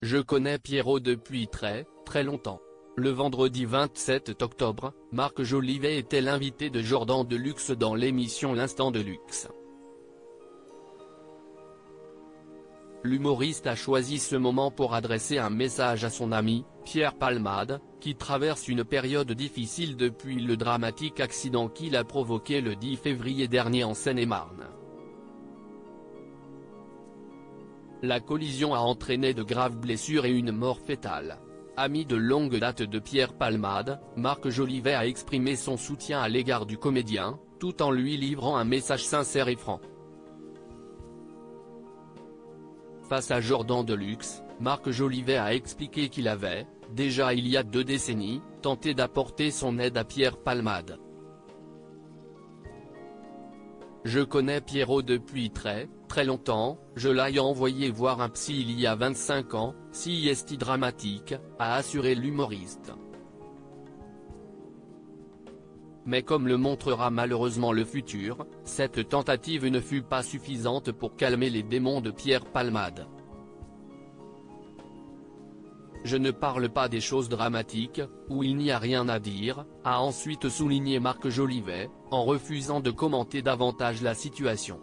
Je connais Pierrot depuis très longtemps. Le vendredi 27 octobre, Marc Jolivet était l'invité de Jordan Deluxe dans l'émission L'Instant de Luxe. L'humoriste a choisi ce moment pour adresser un message à son ami, Pierre Palmade, qui traverse une période difficile depuis le dramatique accident qu'il a provoqué le 10 février dernier en Seine-et-Marne. La collision a entraîné de graves blessures et une mort fétale. Ami de longue date de Pierre Palmade, Marc Jolivet a exprimé son soutien à l'égard du comédien, tout en lui livrant un message sincère et franc. Face à Jordan Deluxe, Marc Jolivet a expliqué qu'il avait, déjà il y a 2 décennies, tenté d'apporter son aide à Pierre Palmade. Je connais Pierrot depuis très longtemps, je l'ai envoyé voir un psy il y a 25 ans, si est dramatique, a assuré l'humoriste. Mais comme le montrera malheureusement le futur, cette tentative ne fut pas suffisante pour calmer les démons de Pierre Palmade. Je ne parle pas des choses dramatiques, où il n'y a rien à dire, a ensuite souligné Marc Jolivet, en refusant de commenter davantage la situation.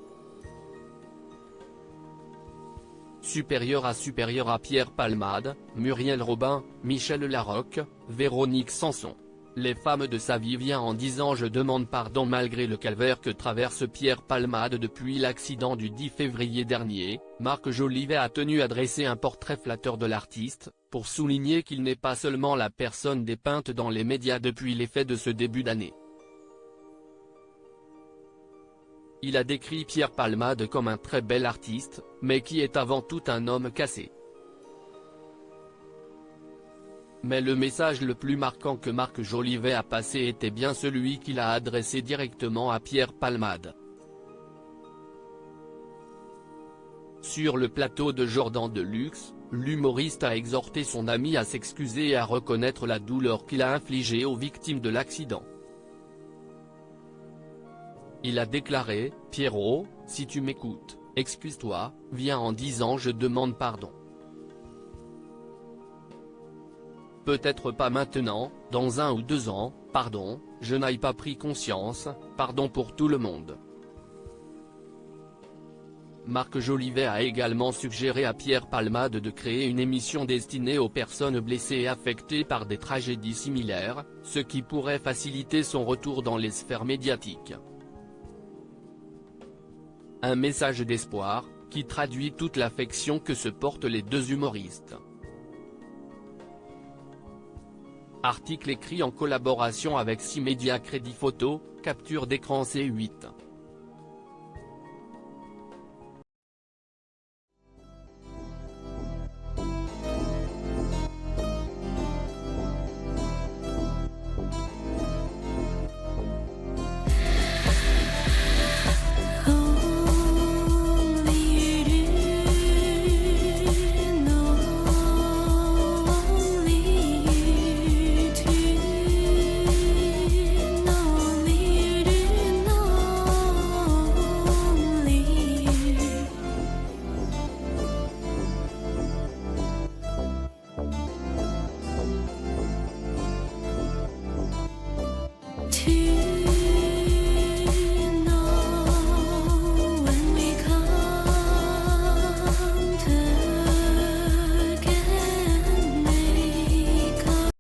Supérieur à Pierre Palmade, Muriel Robin, Michel Larocque, Véronique Sanson. Les femmes de sa vie viennent en disant « Je demande pardon » malgré le calvaire que traverse Pierre Palmade depuis l'accident du 10 février dernier. Marc Jolivet a tenu à dresser un portrait flatteur de l'artiste, pour souligner qu'il n'est pas seulement la personne dépeinte dans les médias depuis les faits de ce début d'année. Il a décrit Pierre Palmade comme un très bel artiste, mais qui est avant tout un homme cassé. Mais le message le plus marquant que Marc Jolivet a passé était bien celui qu'il a adressé directement à Pierre Palmade. Sur le plateau de Jordan Deluxe, l'humoriste a exhorté son ami à s'excuser et à reconnaître la douleur qu'il a infligée aux victimes de l'accident. Il a déclaré « Pierrot, si tu m'écoutes, excuse-toi, viens en disant je demande pardon. Peut-être pas maintenant, dans 1 ou 2 ans, pardon, je n'ai pas pris conscience, pardon pour tout le monde. » Marc Jolivet a également suggéré à Pierre Palmade de créer une émission destinée aux personnes blessées et affectées par des tragédies similaires, ce qui pourrait faciliter son retour dans les sphères médiatiques. Un message d'espoir, qui traduit toute l'affection que se portent les 2 humoristes. Article écrit en collaboration avec 6 médias. Crédit photo, capture d'écran C8.